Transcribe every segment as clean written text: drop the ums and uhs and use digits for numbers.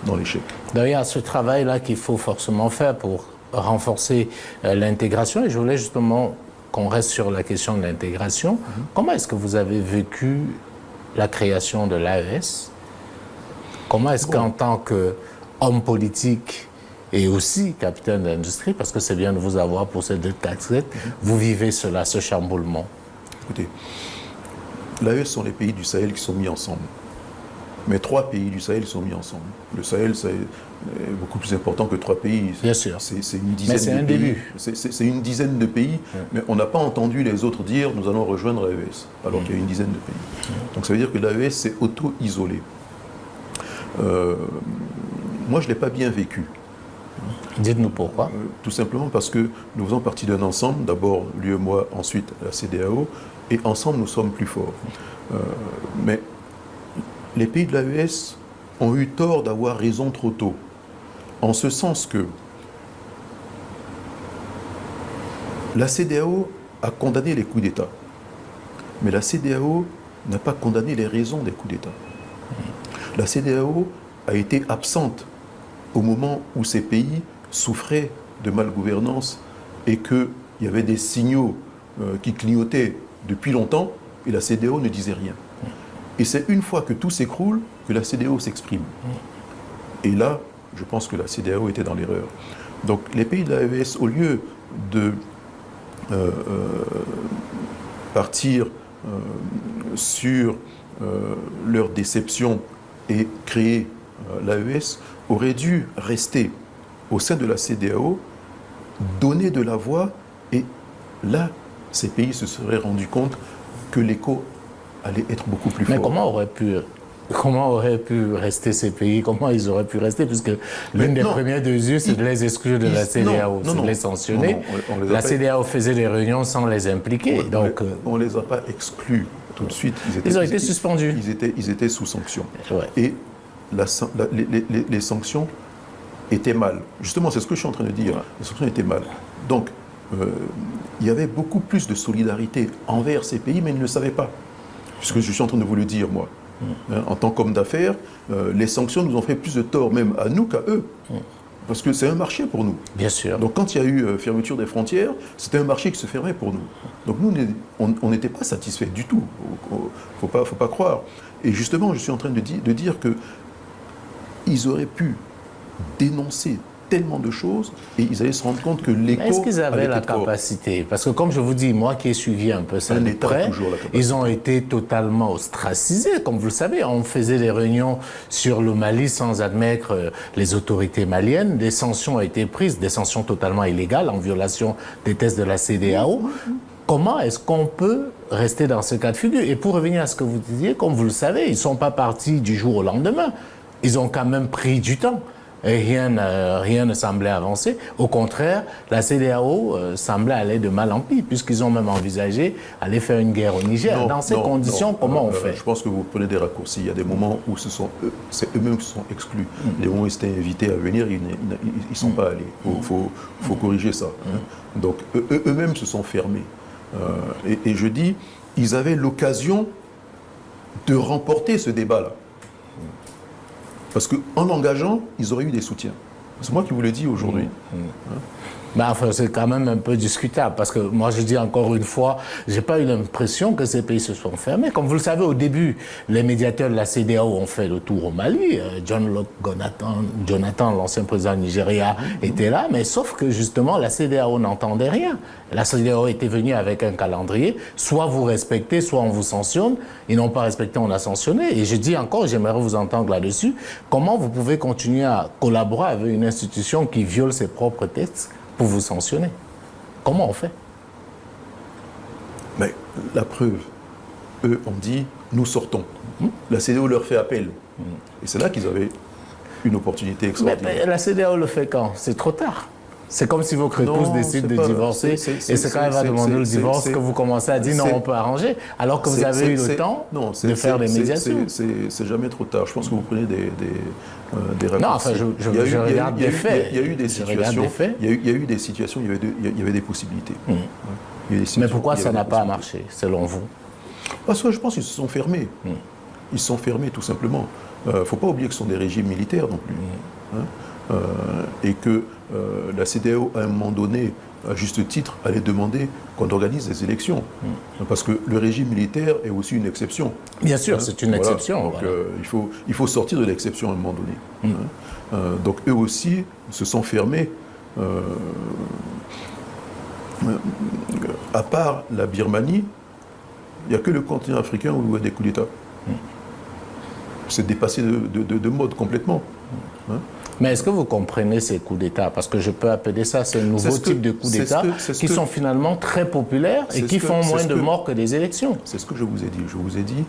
dans l'échec. D'ailleurs, il y a ce travail-là qu'il faut forcément faire pour renforcer l'intégration. Et je voulais justement qu'on reste sur la question de l'intégration. Comment est-ce que vous avez vécu la création de l'AES? Comment est-ce qu'en tant qu'homme politique et aussi capitaine d'industrie, parce que c'est bien de vous avoir pour ces deux casquettes, vous vivez cela, ce chamboulement? Écoutez, l'AES sont les pays du Sahel qui sont mis ensemble. Mais 3 pays du Sahel sont mis ensemble. Le Sahel, c'est beaucoup plus important que 3 pays. Bien sûr. C'est une dizaine mais c'est un début. C'est une dizaine de pays, mais on n'a pas entendu les autres dire « nous allons rejoindre l'AES », alors qu'il y a une dizaine de pays. Donc ça veut dire que l'AES s'est auto-isolé. Moi, je ne l'ai pas bien vécu. Dites-nous pourquoi. Tout simplement parce que nous faisons partie d'un ensemble, d'abord lui et moi, ensuite la CEDEAO, et ensemble nous sommes plus forts. Mais les pays de l'AES ont eu tort d'avoir raison trop tôt, en ce sens que la CEDEAO a condamné les coups d'État, mais la CEDEAO n'a pas condamné les raisons des coups d'État. La CEDEAO a été absente au moment où ces pays souffraient de malgouvernance et qu'il y avait des signaux qui clignotaient depuis longtemps et la CEDEAO ne disait rien. Et c'est une fois que tout s'écroule que la CEDEAO s'exprime. Et là, je pense que la CEDEAO était dans l'erreur. Donc les pays de l'AES, au lieu de partir sur leur déception et créer l'AES, auraient dû rester au sein de la CEDEAO, donner de la voix, et là, ces pays se seraient rendus compte que l'écho allait être beaucoup plus fort. Mais comment auraient pu rester ces pays? Comment ils auraient pu rester? Puisque l'une des premières mesures, c'est de les exclure de la CEDEAO, c'est de les sanctionner. La CEDEAO faisait des réunions sans les impliquer. On ne les a pas exclus tout de suite. Ils ont été suspendus. Ils étaient sous sanction. Ouais. Et les sanctions étaient mal. Justement, c'est ce que je suis en train de dire. Ouais. Les sanctions étaient mal. Donc, il y avait beaucoup plus de solidarité envers ces pays, mais ils ne le savaient pas. Puisque je suis en train de vous le dire, moi. En tant qu'homme d'affaires, les sanctions nous ont fait plus de tort, même à nous qu'à eux. Parce que c'est un marché pour nous. Bien sûr. Donc quand il y a eu fermeture des frontières, c'était un marché qui se fermait pour nous. Donc nous, on n'était pas satisfaits du tout. Faut pas croire. Et justement, je suis en train de dire qu'ils auraient pu dénoncer tellement de choses et ils allaient se rendre compte que l'écho. Est-ce qu'ils avaient la capacité? Parce que comme je vous dis, moi qui ai suivi un peu ça de près, ils ont été totalement ostracisés. Comme vous le savez, on faisait des réunions sur le Mali sans admettre les autorités maliennes. Des sanctions ont été prises, des sanctions totalement illégales en violation des tests de la CEDEAO. Comment est-ce qu'on peut rester dans ce cas de figure? Et pour revenir à ce que vous disiez, comme vous le savez, ils ne sont pas partis du jour au lendemain. Ils ont quand même pris du temps. Et rien ne semblait avancer. Au contraire, la CEDEAO semblait aller de mal en pis, puisqu'ils ont même envisagé aller faire une guerre au Niger. Dans ces conditions, comment on fait? Je pense que vous prenez des raccourcis. Il y a des moments où c'est eux-mêmes qui sont exclus. Les moments où ils étaient invités à venir, ils ne sont pas allés. Il faut corriger ça. Donc eux-mêmes se sont fermés. Et je dis, ils avaient l'occasion de remporter ce débat-là. Parce qu'en l'engageant, ils auraient eu des soutiens. C'est moi qui vous le dis aujourd'hui. Mais enfin, c'est quand même un peu discutable, parce que moi je dis encore une fois, j'ai pas eu l'impression que ces pays se sont fermés. Comme vous le savez, au début, les médiateurs de la CEDEAO ont fait le tour au Mali. Jonathan, l'ancien président du Nigeria, était là, mais sauf que justement, la CEDEAO n'entendait rien. La CEDEAO était venue avec un calendrier, soit vous respectez, soit on vous sanctionne. Ils n'ont pas respecté, on a sanctionné. Et je dis encore, j'aimerais vous entendre là-dessus, comment vous pouvez continuer à collaborer avec une institution qui viole ses propres textes pour vous sanctionner? Comment on fait? Mais la preuve, eux ont dit, nous sortons. La CEDEAO leur fait appel. Et c'est là qu'ils avaient une opportunité extraordinaire. Mais la CEDEAO le fait quand? C'est trop tard. C'est comme si votre épouse décide de divorcer et c'est quand elle va demander le divorce que vous commencez à dire non, on peut arranger, alors que vous avez eu le temps de faire des médiations. C'est jamais trop tard. Je pense que vous prenez des raccourcis. Non, enfin, je regarde des faits. Il y a eu des situations, il y a eu des situations, il y avait des possibilités. Mais pourquoi ça n'a pas marché, selon vous? Parce que je pense qu'ils se sont fermés. Ils se sont fermés, tout simplement. Il ne faut pas oublier que ce sont des régimes militaires non plus. Hein. Et que la CEDEAO, à un moment donné, à juste titre, allait demander qu'on organise des élections. Parce que le régime militaire est aussi une exception. Bien sûr, c'est une exception. Donc, il faut sortir de l'exception à un moment donné. Donc eux aussi se sont fermés. À part la Birmanie, il n'y a que le continent africain où il y a des coups d'État. C'est dépassé de mode complètement. Hein. Mais est-ce que vous comprenez ces coups d'État? Parce que je peux appeler ça, c'est un nouveau type de coups d'État qui sont finalement très populaires et qui font moins de morts que des élections. C'est ce que je vous ai dit. Je vous ai dit,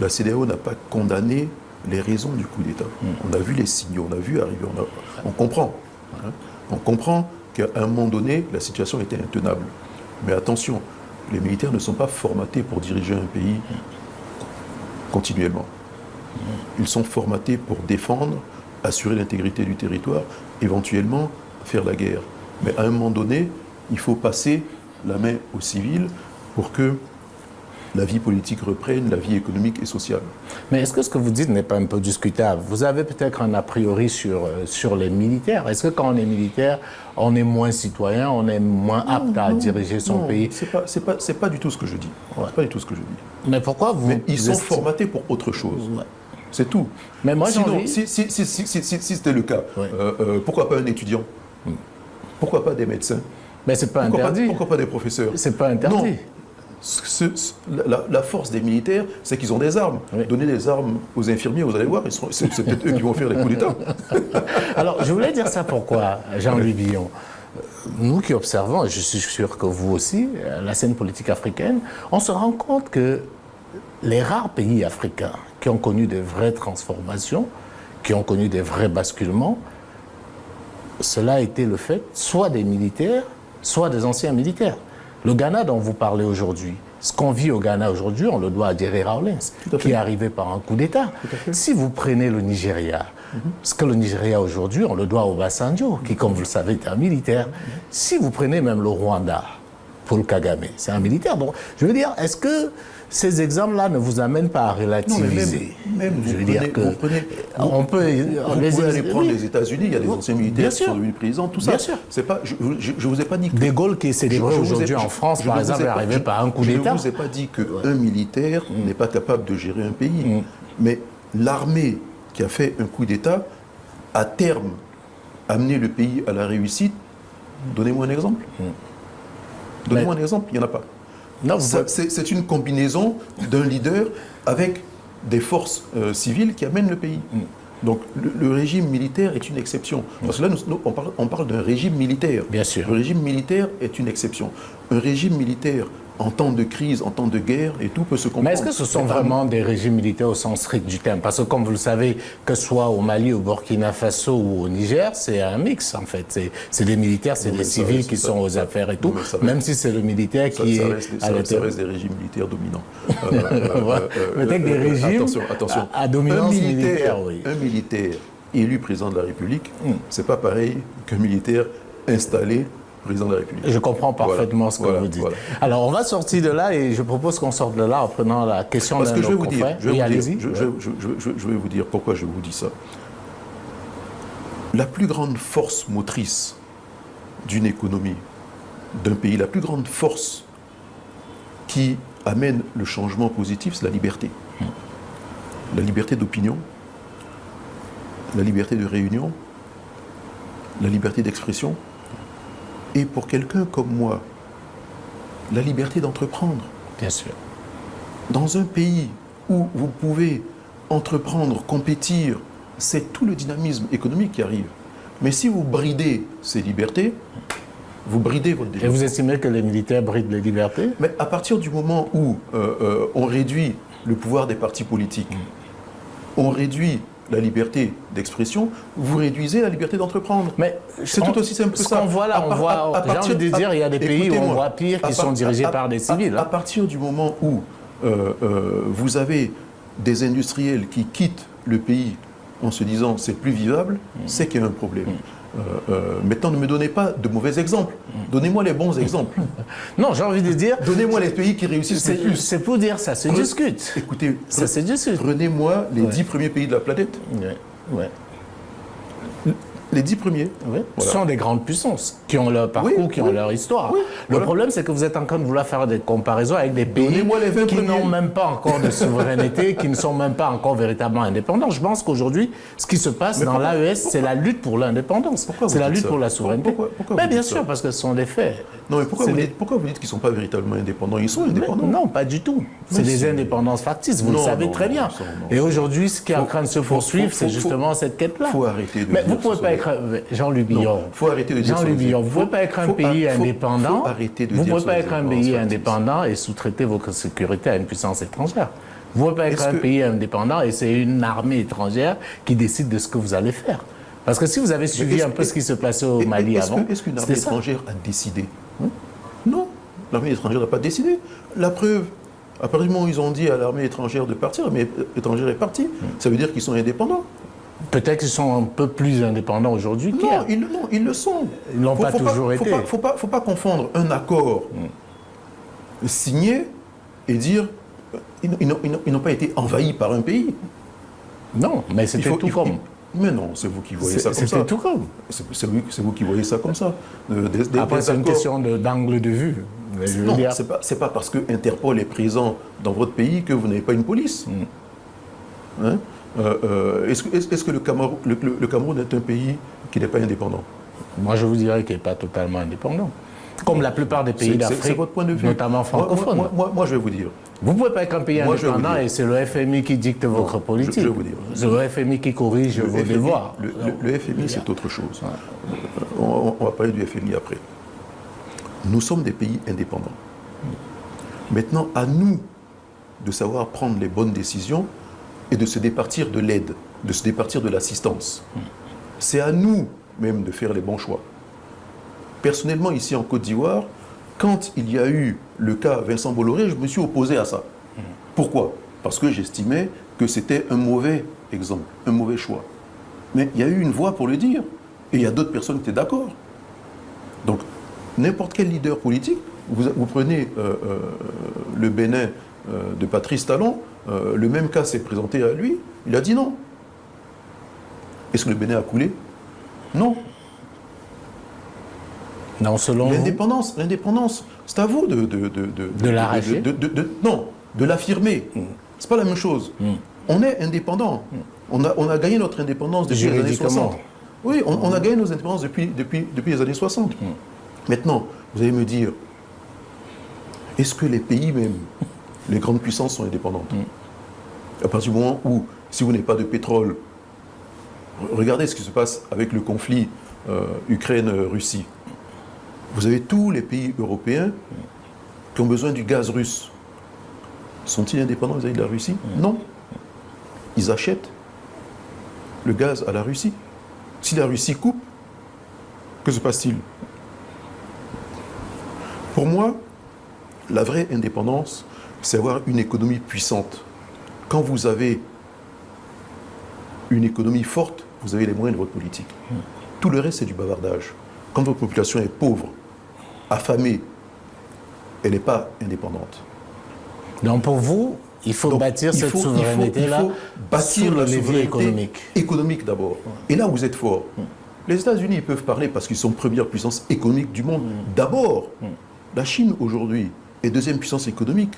la CEDEAO n'a pas condamné les raisons du coup d'État. On a vu les signaux, on a vu arriver, on comprend. Hein. On comprend qu'à un moment donné, la situation était intenable. Mais attention, les militaires ne sont pas formatés pour diriger un pays continuellement. Ils sont formatés pour défendre, assurer l'intégrité du territoire, éventuellement faire la guerre. Mais à un moment donné, il faut passer la main aux civils pour que la vie politique reprenne, la vie économique et sociale. Mais est-ce que ce que vous dites n'est pas un peu discutable? Vous avez peut-être un a priori sur les militaires. Est-ce que quand on est militaire, on est moins citoyen, on est moins apte à diriger son pays? C'est pas du tout ce que je dis. C'est pas du tout ce que je dis. Mais pourquoi vous... Mais ils sont formatés pour autre chose. Ouais. C'est tout. Mais moi, sinon, si c'était le cas, pourquoi pas un étudiant? Pourquoi pas des médecins? Mais c'est pas interdit. Pourquoi pas des professeurs? C'est pas interdit. Non. La force des militaires, c'est qu'ils ont des armes. Oui. Donnez des armes aux infirmiers, vous allez voir, c'est peut-être eux qui vont faire les coups d'État. Alors, je voulais dire ça pourquoi, Jean-Louis Billon. Nous qui observons, et je suis sûr que vous aussi, la scène politique africaine, on se rend compte que les rares pays africains qui ont connu de vraies transformations, qui ont connu des vrais basculements, cela a été le fait soit des militaires, soit des anciens militaires. Le Ghana dont vous parlez aujourd'hui, ce qu'on vit au Ghana aujourd'hui, on le doit à Jerry Rawlings, qui est arrivé par un coup d'État. Si vous prenez le Nigeria, ce que le Nigeria aujourd'hui, on le doit au Obasanjo, qui, comme vous le savez, est un militaire. Si vous prenez même le Rwanda, Paul Kagame, c'est un militaire. Donc, je veux dire, est-ce que ces exemples-là ne vous amènent pas à relativiser? Non, mais même vous pouvez aller prendre les États-Unis, il y a des anciens militaires qui sont devenus présidents, tout ça. Bien sûr. C'est pas, je ne vous ai pas dit que... De Gaulle qui est célébré aujourd'hui en France, par exemple, est arrivé par un coup d'État. Je ne vous ai pas dit qu'un militaire n'est pas capable de gérer un pays. Mais l'armée qui a fait un coup d'État, à terme, amener le pays à la réussite, donnez-moi un exemple. Donnez-moi un exemple, il n'y en a pas. C'est une combinaison d'un leader avec des forces civiles qui amènent le pays. Donc le régime militaire est une exception. Parce que là, on parle d'un régime militaire. Bien sûr. Le régime militaire est une exception. Un régime militaire en temps de crise, en temps de guerre, et tout peut se comprendre. Mais est-ce que ce sont vraiment des régimes militaires au sens strict du terme? Parce que comme vous le savez, que ce soit au Mali, au Burkina Faso ou au Niger, c'est un mix en fait. C'est des militaires, c'est des civils qui sont aux affaires et tout, même si c'est le militaire qui est à l'intérieur. Ça reste des régimes militaires dominants. Peut-être des régimes attention. À dominance militaire, oui. Un militaire élu président de la République, c'est pas pareil qu'un militaire installé président de la République. Je comprends parfaitement ce que vous dites. Voilà. Alors, on va sortir de là et je propose qu'on sorte de là en prenant la question d'un de nos confrères. Je vais vous dire pourquoi je vous dis ça. La plus grande force motrice d'une économie, d'un pays, la plus grande force qui amène le changement positif, c'est la liberté. La liberté d'opinion, la liberté de réunion, la liberté d'expression. Et pour quelqu'un comme moi, la liberté d'entreprendre. Bien sûr. Dans un pays où vous pouvez entreprendre, compétir, c'est tout le dynamisme économique qui arrive. Mais si vous bridez ces libertés, vous bridez votre développement. Et vous estimez que les militaires brident les libertés? Mais à partir du moment où on réduit le pouvoir des partis politiques, on réduit la liberté d'expression, vous réduisez la liberté d'entreprendre. Mais c'est tout aussi simple que ça. On voit là, j'ai envie de dire, il y a des pays où on voit pire, qui sont dirigés par des civils. À partir du moment où vous avez des industriels qui quittent le pays en se disant c'est plus vivable, c'est qu'il y a un problème. Maintenant, ne me donnez pas de mauvais exemples. Donnez-moi les bons exemples. Non, j'ai envie de dire... Donnez-moi les pays qui réussissent le plus. C'est pour dire, ça se discute. Écoutez, ça se discute. Prenez-moi les 10 premiers pays de la planète. Ouais. Les 10 premiers. Oui. Voilà. Ce sont des grandes puissances qui ont leur parcours, qui ont leur histoire. Le problème, c'est que vous êtes en train de vouloir faire des comparaisons avec des pays qui n'ont même pas encore de souveraineté, qui ne sont même pas encore véritablement indépendants. Je pense qu'aujourd'hui, ce qui se passe dans l'AES, c'est la lutte pour l'indépendance. C'est la lutte pour la souveraineté. Pourquoi bien sûr, parce que ce sont des faits. Non, mais pourquoi vous dites qu'ils ne sont pas véritablement indépendants? Ils sont indépendants. Non, pas du tout. C'est des indépendances factices, vous le savez très bien. Et aujourd'hui, ce qui est en train de se poursuivre, c'est justement cette quête-là. Il faut arrêter de mais vous ne pouvez pas être... Jean-Luc Billon. Il faut arrêter de dire Jean-Luc Billon, vous ne pouvez pas être un pays indépendant. Vous ne pouvez pas être un pays indépendant et sous-traiter votre sécurité à une puissance étrangère. Vous ne pouvez pas être un pays indépendant et c'est une armée étrangère qui décide de ce que vous allez faire. Parce que si vous avez suivi un peu ce qui se passait au Mali avant... Est-ce qu'une armée étrangère a décidé? Non, l'armée étrangère n'a pas décidé. La preuve, à partir du moment où ils ont dit à l'armée étrangère de partir, l'armée étrangère est partie. Ça veut dire qu'ils sont indépendants. Peut-être qu'ils sont un peu plus indépendants aujourd'hui qu'hier. Non, ils le sont. Ils n'ont pas toujours été. Il ne faut pas confondre un accord signé et dire ils n'ont pas été envahis par un pays. Non, mais c'était tout comme. Mais non, c'est vous qui voyez ça comme ça. C'était tout comme. C'est vous qui voyez ça comme ça. Après, c'est une question d'angle de vue. Non, c'est pas parce que Interpol est présent dans votre pays que vous n'avez pas une police. Hein? Est-ce que le Cameroun est un pays qui n'est pas indépendant? Moi, je vous dirais qu'il n'est pas totalement indépendant. Comme la plupart des pays d'Afrique, notamment francophones. Moi, je vais vous dire. Vous ne pouvez pas être un pays indépendant et c'est le FMI qui dicte votre politique. Je vais vous dire. C'est le FMI qui corrige vos devoirs. Le FMI, c'est autre chose. On va parler du FMI après. Nous sommes des pays indépendants. Maintenant, à nous de savoir prendre les bonnes décisions et de se départir de l'aide, de se départir de l'assistance. C'est à nous même de faire les bons choix. Personnellement, ici en Côte d'Ivoire, quand il y a eu le cas Vincent Bolloré, je me suis opposé à ça. Pourquoi? Parce que j'estimais que c'était un mauvais exemple, un mauvais choix. Mais il y a eu une voix pour le dire, et il y a d'autres personnes qui étaient d'accord. Donc, n'importe quel leader politique, vous prenez le Bénin de Patrice Talon, le même cas s'est présenté à lui, il a dit non. Est-ce que le Bénin a coulé? Non. Non, selon l'indépendance, c'est à vous de l'arracher. Non, de l'affirmer. C'est pas la même chose. On est indépendant. On a gagné notre indépendance depuis les années 60. Oui, on a gagné nos indépendances depuis les années 60. Maintenant, vous allez me dire, est-ce que les pays même, les grandes puissances sont indépendantes? À partir du moment où, si vous n'avez pas de pétrole, regardez ce qui se passe avec le conflit Ukraine-Russie. Vous avez tous les pays européens qui ont besoin du gaz russe. Sont-ils indépendants vis-à-vis de la Russie? Non. Ils achètent le gaz à la Russie. Si la Russie coupe, que se passe-t-il? Pour moi, la vraie indépendance, c'est avoir une économie puissante. Quand vous avez une économie forte, vous avez les moyens de votre politique. Tout le reste, c'est du bavardage. Quand votre population est pauvre, affamée, elle n'est pas indépendante. Donc pour vous, il faut bâtir cette souveraineté-là sur le la levier souveraineté économique. Économique d'abord. Et là, vous êtes fort. Les États-Unis, ils peuvent parler parce qu'ils sont première puissance économique du monde. D'abord, la Chine aujourd'hui est deuxième puissance économique.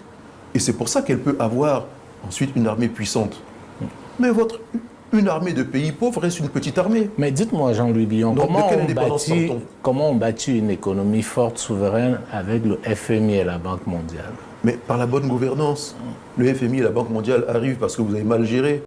Et c'est pour ça qu'elle peut avoir ensuite une armée puissante. Mais une armée de pays pauvres reste une petite armée. Mais dites-moi, Jean-Louis Billon, comment on bâtit une économie forte, souveraine, avec le FMI et la Banque mondiale? Mais par la bonne gouvernance. Le FMI et la Banque mondiale arrivent parce que vous avez mal géré.